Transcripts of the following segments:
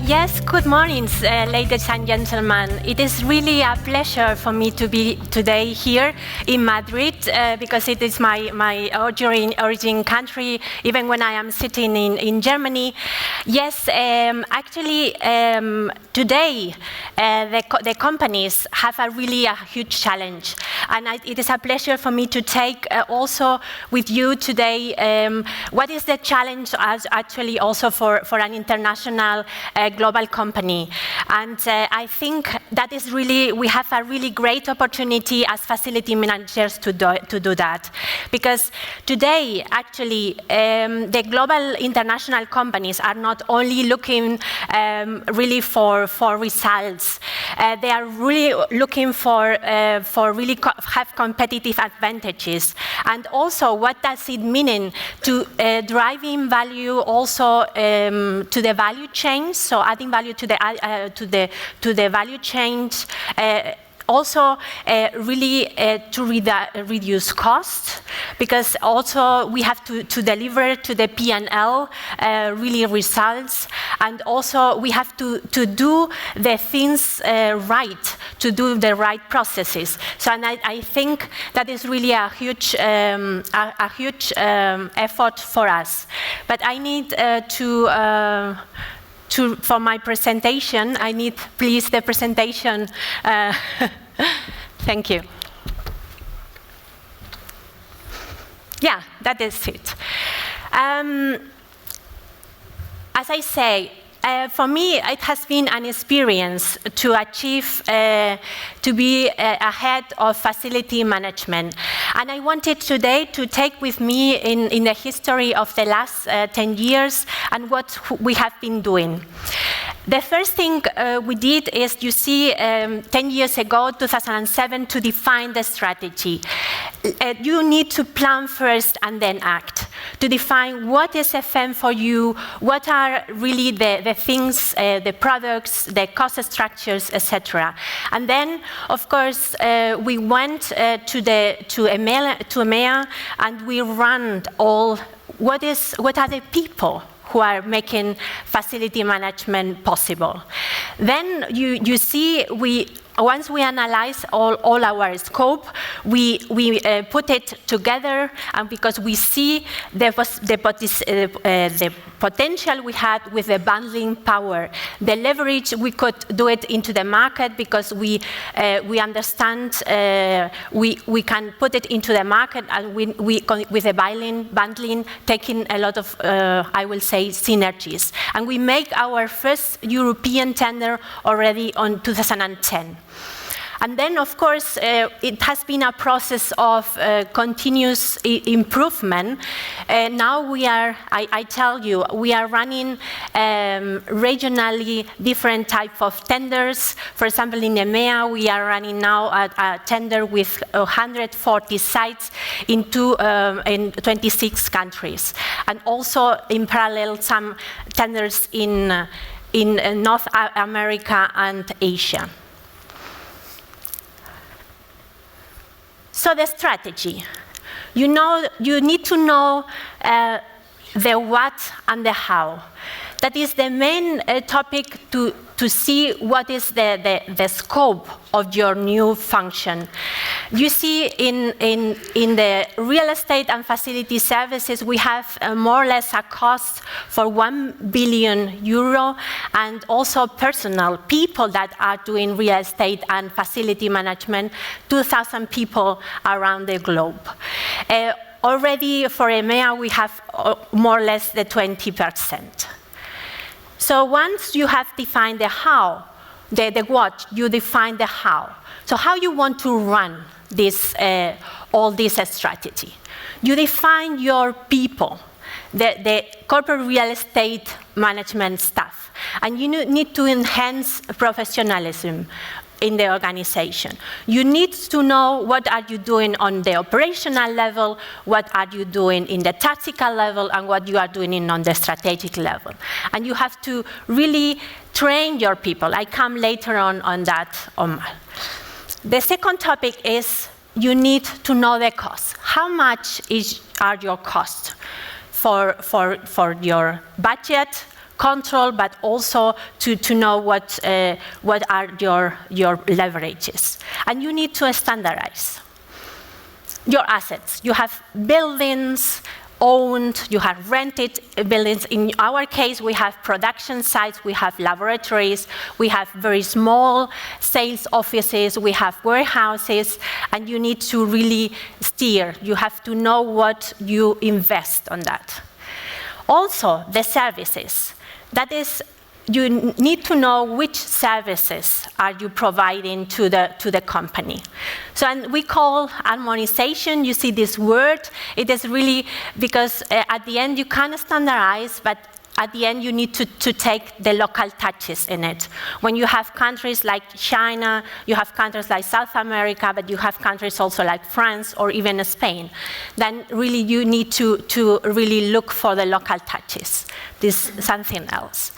Yes, good morning, ladies and gentlemen. It is really a pleasure for me to be today here in Madrid because it is my origin country, even when I am sitting in Germany. Yes, actually, today the companies have a huge challenge. And it is a pleasure for me to take also with you today what is the challenge actually also for an international global company. And I think that is really, we have a really great opportunity as facility managers to do that. Because today, actually, the global international companies are not only looking really for results, they are really looking for really have competitive advantages. And also, what does it mean to driving value also to the value chain? So adding value to the value chain. Also, really to reduce costs, because also we have to deliver to the P&L really results, and also we have to do the things right, to do the right processes. So, and I think that is really a huge effort for us. But I need for my presentation, I need, please, the presentation. Thank you. Yeah, that is it. As I say, for me, it has been an experience to achieve, to be ahead of facility management. And I wanted today to take with me in the history of the last 10 years and what we have been doing. The first thing we did is, you see, 10 years ago, 2007, to define the strategy. You need to plan first and then act, to define what is FM for you, what are really the things, the products, the cost structures, etc. And then, of course, we went to EMEA, and we ran all, what are the people who are making facility management possible. Then you see, once we analyze all our scope, we put it together, and because we see the potential we had with the bundling power, the leverage we could do it into the market, because we understand we can put it into the market, and with the bundling taking a lot of I will say synergies, and we make our first European tender already on 2010. And then, of course, it has been a process of continuous improvement. Now we are, I tell you, we are running regionally different type of tenders. For example, in EMEA, we are running now a tender with 140 sites in 26 countries. And also, in parallel, some tenders in North America and Asia. So the strategy, you need to know the what and the how. That is the main topic to see what is the scope of your new function. You see, in the real estate and facility services, we have more or less a cost for 1 billion euro, and also personal people that are doing real estate and facility management, 2,000 people around the globe. Already for EMEA, we have more or less the 20%. So once you have defined the how, the what, you define the how. So how you want to run this, all this strategy. You define your people, the corporate real estate management staff, and you need to enhance professionalism in the organization. You need to know what are you doing on the operational level, what are you doing in the tactical level, and what you are doing on the strategic level. And you have to really train your people. I come later on that. The second topic is you need to know the cost. How much are your costs for your budget, control, but also to know what are your leverages. And you need to standardize your assets. You have buildings owned, you have rented buildings. In our case, we have production sites, we have laboratories, we have very small sales offices, we have warehouses, and you need to really steer. You have to know what you invest on that. Also, the services. That is, you need to know which services are you providing to the company. So, and we call harmonization, you see this word, it is really because at the end you can standardize, but at the end you need to take the local touches in it. When you have countries like China, you have countries like South America, but you have countries also like France or even Spain, then really you need to really look for the local touches. This is something else.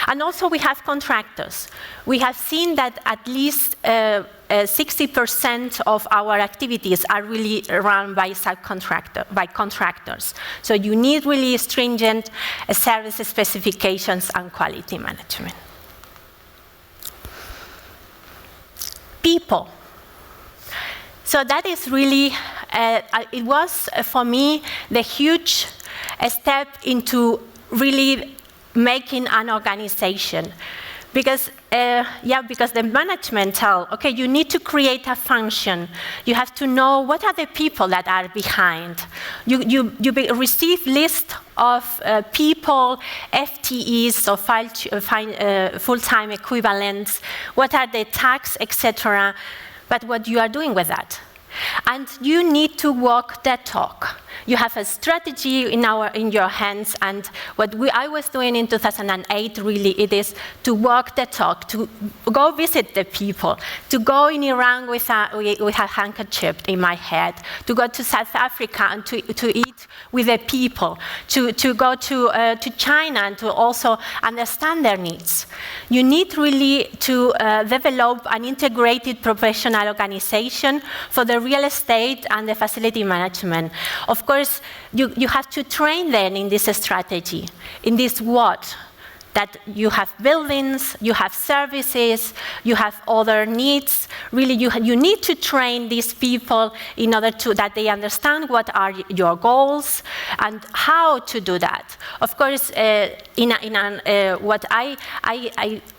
And also we have contractors. We have seen that at least 60% of our activities are really run by contractors. So you need really stringent service specifications and quality management. People. So that is really, it was for me the huge step into really making an organization. Because the management tell, okay, you need to create a function. You have to know what are the people that are behind. You receive list of people, FTEs, so full-time equivalents, what are the tax, etc. But what you are doing with that. And you need to walk that talk. You have a strategy in your hands, and what I was doing in 2008, really, it is to walk the talk, to go visit the people, to go in Iran with a handkerchief in my head, to go to South Africa and to eat with the people, to go to China and to also understand their needs. You need really to develop an integrated professional organization for the real estate and the facility management. Of course, you have to train them in this strategy, in this what? That you have buildings, you have services, you have other needs. Really, you need to train these people in order that they understand what are your goals and how to do that. Of course, what I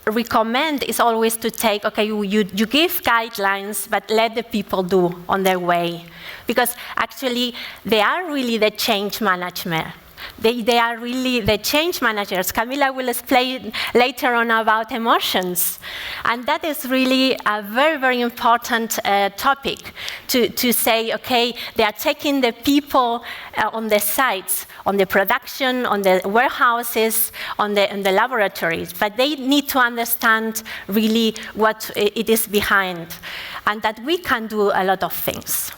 recommend is always to take, okay, you give guidelines, but let the people do on their way. Because actually, they are really the change management. They are really the change managers. Camila will explain later on about emotions. And that is really a very, very important topic to say, okay, they are taking the people on the sites, on the production, on the warehouses, on the laboratories. But they need to understand really what it is behind, and that we can do a lot of things.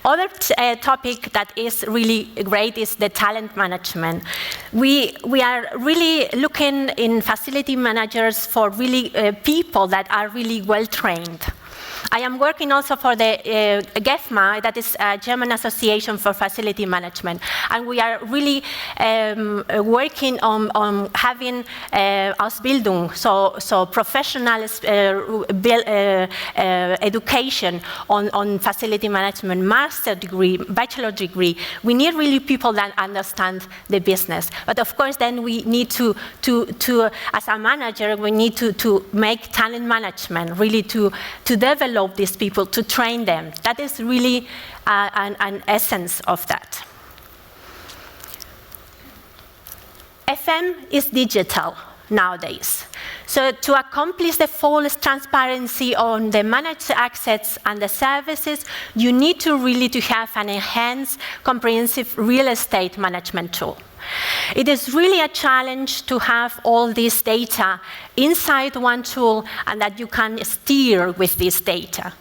Other topic that is really great is the talent management. We are really looking in facility managers for really people that are really well trained. I am working also for the EFMEA, that is a German Association for Facility Management, and we are really working on having Ausbildung, so professional education on facility management, master degree, bachelor degree. We need really people that understand the business. But of course, then we need to as a manager, we need to make talent management, really to develop these people, to train them. That is really an essence of that. FM is digital nowadays. So to accomplish the full transparency on the managed assets and the services, you need to really have an enhanced, comprehensive real estate management tool. It is really a challenge to have all this data inside one tool and that you can steer with this data.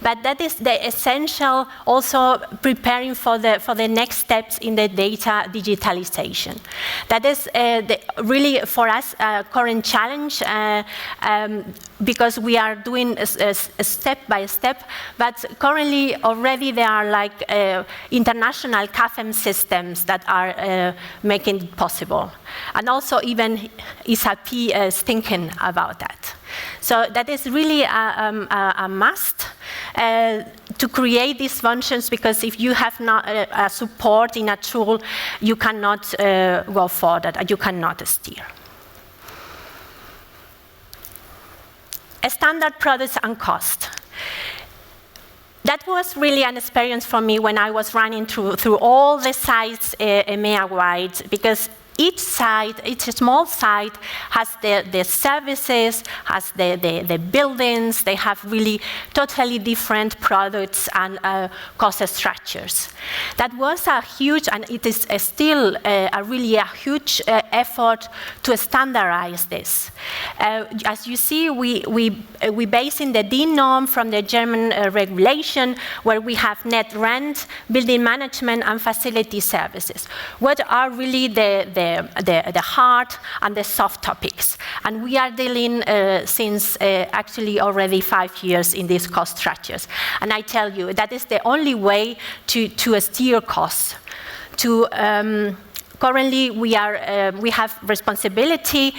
But that is the essential, also preparing for the next steps in the data digitalization. That is really for us a current challenge because we are doing step by step, but currently already there are like international CIFMERS systems that are making it possible. And also even SAP is thinking about that. So that is really a must to create these functions, because if you have not a support in a tool, you cannot go further, and you cannot steer. Standard products and cost. That was really an experience for me when I was running through all the sites EMEA-wide, because each site, each small site has the services, has the buildings. They have really totally different products and cost structures. That was a huge, and it is still really a huge effort to standardize this. As you see, we base in the DIN norm from the German regulation, where we have net rent, building management, and facility services. What are really the hard and the soft topics? And we are dealing since actually already 5 years in these cost structures. And I tell you, that is the only way to steer costs. Currently, we have responsibility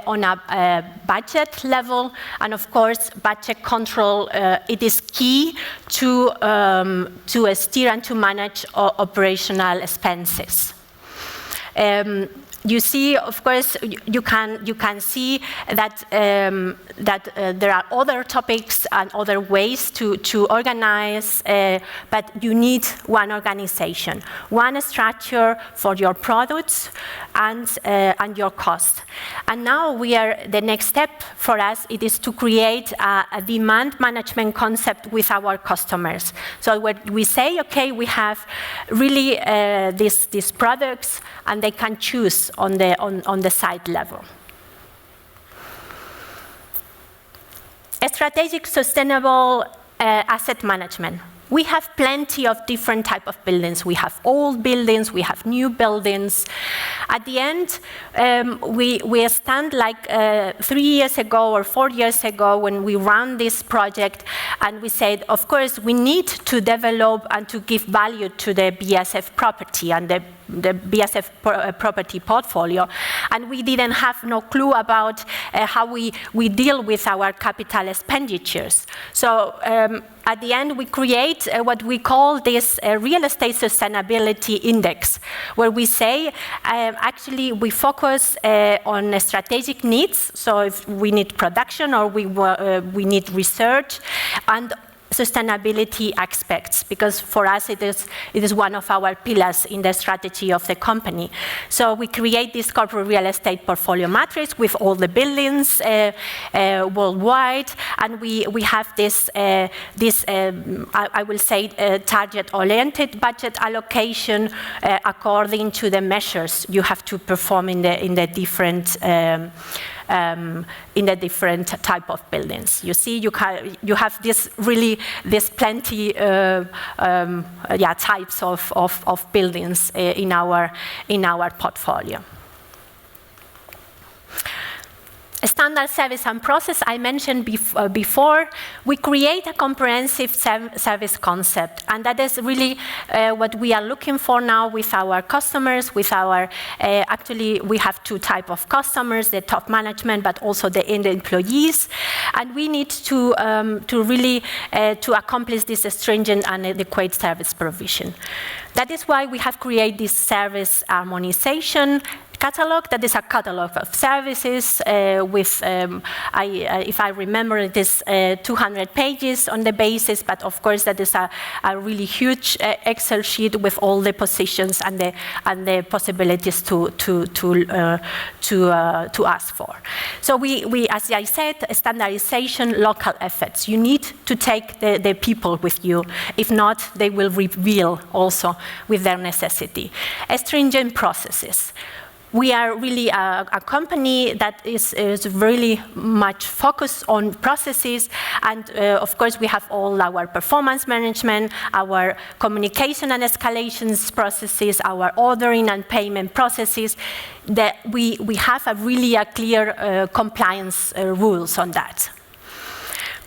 on a budget level, and of course, budget control. It is key to steer and to manage operational expenses. You see, of course, you can see that there are other topics and other ways to organize, but you need one organization, one structure for your products and your cost. And now the next step for us, it is to create a demand management concept with our customers. So when we say, okay, we have really these products, and they can choose on the site level. A strategic sustainable asset management. We have plenty of different type of buildings. We have old buildings, we have new buildings. At the end, we stand like 3 years ago or 4 years ago when we ran this project, and we said, of course, we need to develop and to give value to the BASF property and the BASF property portfolio, and we didn't have no clue about how we deal with our capital expenditures. So at the end, we create what we call this real estate sustainability index, where we say, actually, we focus on strategic needs. So if we need production or we need research, and sustainability aspects, because for us it is one of our pillars in the strategy of the company. So we create this corporate real estate portfolio matrix with all the buildings worldwide, and we have this I will say target-oriented budget allocation according to the measures you have to perform in the different type of buildings. You see, you have this plenty types of buildings in our portfolio. A standard service and process, I mentioned before, we create a comprehensive service concept, and that is really what we are looking for now with our customers, with our, actually we have two types of customers, the top management, but also the end employees, and we need to really to accomplish this stringent and adequate service provision. That is why we have created this service harmonization catalog. That is a catalog of services with, if I remember, it is 200 pages on the basis, but of course that is a really huge Excel sheet with all the positions and the possibilities to ask for. So we, as I said, standardization, local efforts. You need to take the people with you. If not, they will reveal also with their necessity. Stringent processes. We are really a company that is really much focused on processes, and of course we have all our performance management, our communication and escalations processes, our ordering and payment processes, that we have a really clear compliance rules on that.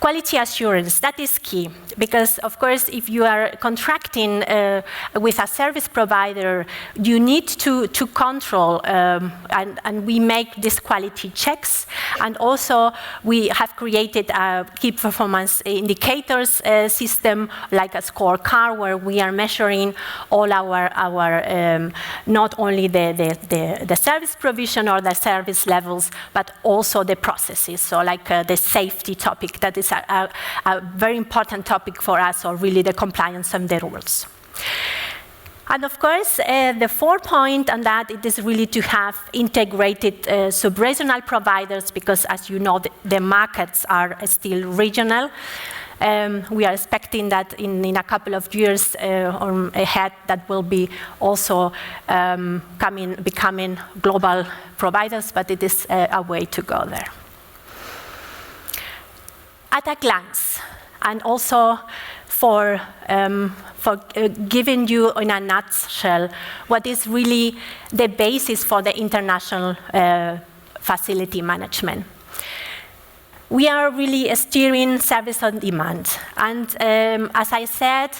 Quality assurance, that is key, because of course if you are contracting with a service provider, you need to control, and we make these quality checks, and also we have created a key performance indicators system, like a scorecard, where we are measuring all our not only the service provision or the service levels, but also the processes, so like the safety topic, that is a very important topic for us, or really the compliance and the rules. And of course, the fourth point on that, it is really to have integrated sub-regional providers, because as you know, the markets are still regional. We are expecting that in a couple of years ahead, that will be also becoming global providers, but it is a way to go there. At a glance, and also for giving you in a nutshell what is really the basis for the international facility management. We are really steering service on demand, and as I said,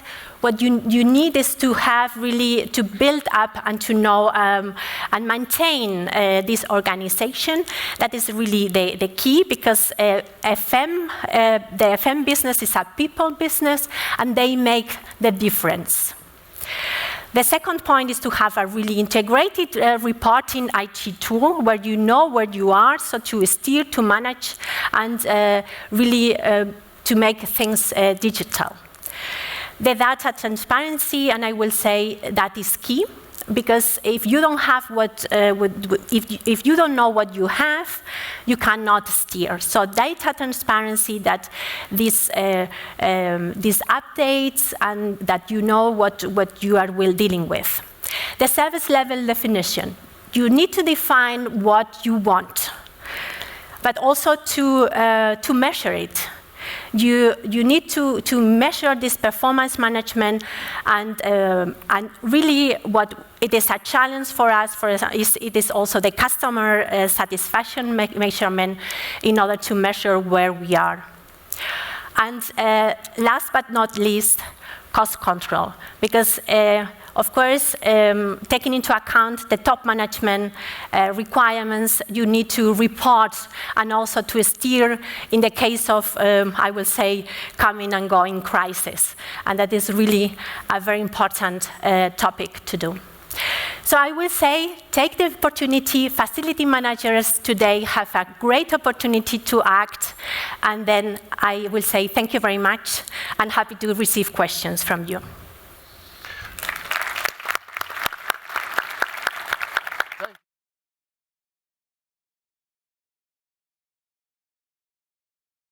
what you need is to have really to build up and to know and maintain this organization. That is really the key, because the FM business is a people business, and they make the difference. The second point is to have a really integrated reporting IT tool, where you know where you are, so to steer, to manage, and really to make things digital. The data transparency, and I will say that is key, because if you don't have if you don't know what you have, you cannot steer. So data transparency, that these updates, and that you know what you are dealing with. The service level definition. You need to define what you want, but also to measure it. You need to measure this performance management, and really what it is a challenge for us, it is also the customer satisfaction measurement, in order to measure where we are. And last but not least, cost control, because of course, taking into account the top management requirements, you need to report and also to steer in the case of, I will say, coming and going crisis. And that is really a very important topic to do. So I will say, take the opportunity. Facility managers today have a great opportunity to act. And then I will say thank you very much, and happy to receive questions from you.